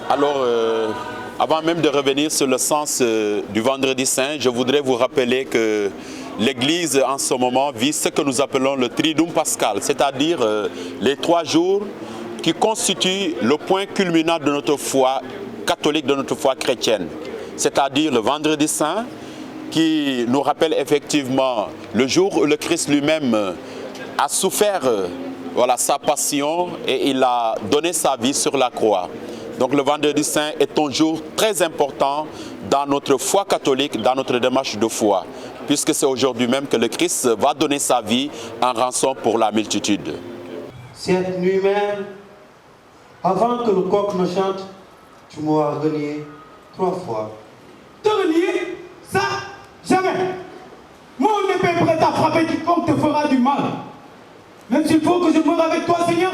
Alors, avant même de revenir sur le sens du Vendredi Saint, je voudrais vous rappeler que l'Église en ce moment vit ce que nous appelons le Triduum Pascal, c'est-à-dire les 3 jours qui constituent le point culminant de notre foi catholique, de notre foi chrétienne. C'est-à-dire le Vendredi Saint qui nous rappelle effectivement le jour où le Christ lui-même a souffert sa passion et il a donné sa vie sur la croix. Donc le Vendredi Saint est un jour très important dans notre foi catholique, dans notre démarche de foi, puisque c'est aujourd'hui même que le Christ va donner sa vie en rançon pour la multitude. Cette nuit même, avant que le coq ne chante, tu m'auras renié 3 fois. Te renier? Ça, jamais. Mon épée est prête à frapper quiconque te fera du mal. Même s'il faut que je meure avec toi, Seigneur,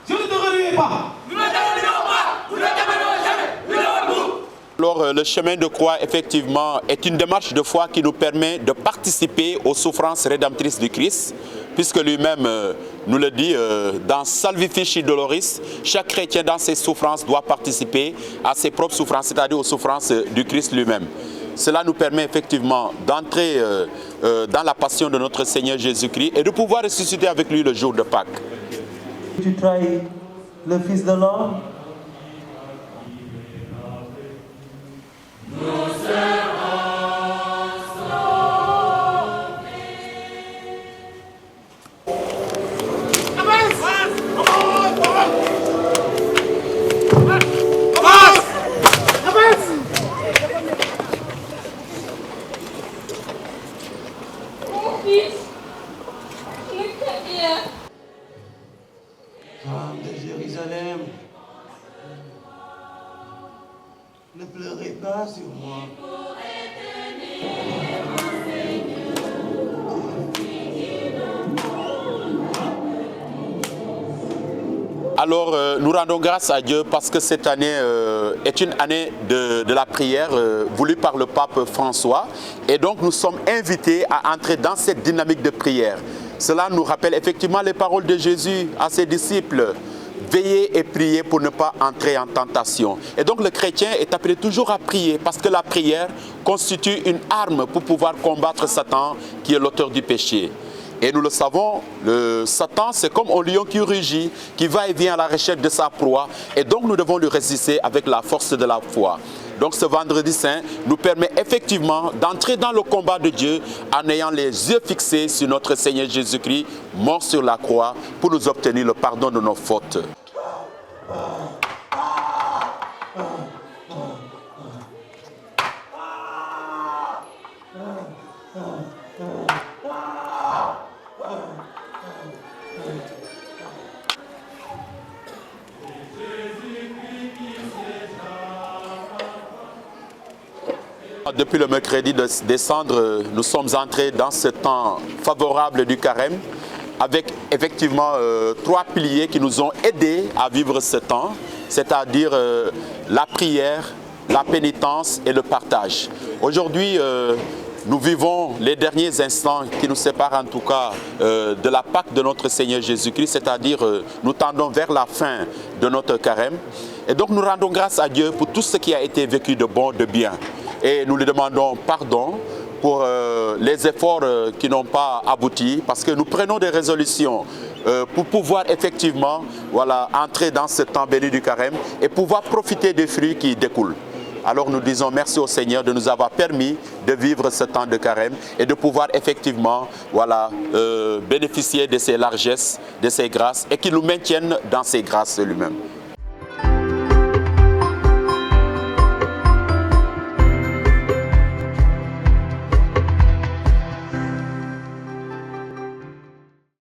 je ne te renierai pas. Nous ne t'abandonnerons pas. Nous ne t'abandonnerons jamais. Nous l'avons. Alors, le chemin de croix, effectivement, est une démarche de foi qui nous permet de participer aux souffrances rédemptrices du Christ, puisque lui-même nous le dit dans Salvifici Doloris, chaque chrétien dans ses souffrances doit participer à ses propres souffrances, c'est-à-dire aux souffrances du Christ lui-même. Cela nous permet effectivement d'entrer dans la passion de notre Seigneur Jésus-Christ et de pouvoir ressusciter avec lui le jour de Pâques. Tu trahis le Fils de l'homme. Femme de Jérusalem, ne pleurez pas sur moi. Alors, nous rendons grâce à Dieu parce que cette année est une année de la prière voulue par le pape François. Et donc, nous sommes invités à entrer dans cette dynamique de prière. Cela nous rappelle effectivement les paroles de Jésus à ses disciples. Veillez et priez pour ne pas entrer en tentation. Et donc, le chrétien est appelé toujours à prier parce que la prière constitue une arme pour pouvoir combattre Satan qui est l'auteur du péché. Et nous le savons, le Satan, c'est comme un lion qui rugit, qui va et vient à la recherche de sa proie. Et donc, nous devons lui résister avec la force de la foi. Donc, ce Vendredi Saint nous permet effectivement d'entrer dans le combat de Dieu en ayant les yeux fixés sur notre Seigneur Jésus-Christ, mort sur la croix, pour nous obtenir le pardon de nos fautes. Depuis le mercredi des Cendres, nous sommes entrés dans ce temps favorable du carême avec effectivement 3 piliers qui nous ont aidés à vivre ce temps, c'est-à-dire la prière, la pénitence et le partage. Aujourd'hui, nous vivons les derniers instants qui nous séparent en tout cas de la Pâque de notre Seigneur Jésus-Christ, c'est-à-dire nous tendons vers la fin de notre carême. Et donc nous rendons grâce à Dieu pour tout ce qui a été vécu de bon, de bien. Et nous lui demandons pardon pour les efforts qui n'ont pas abouti, parce que nous prenons des résolutions pour pouvoir effectivement entrer dans ce temps béni du carême et pouvoir profiter des fruits qui découlent. Alors nous disons merci au Seigneur de nous avoir permis de vivre ce temps de carême et de pouvoir effectivement bénéficier de ses largesses, de ses grâces et qu'il nous maintienne dans ses grâces lui-même.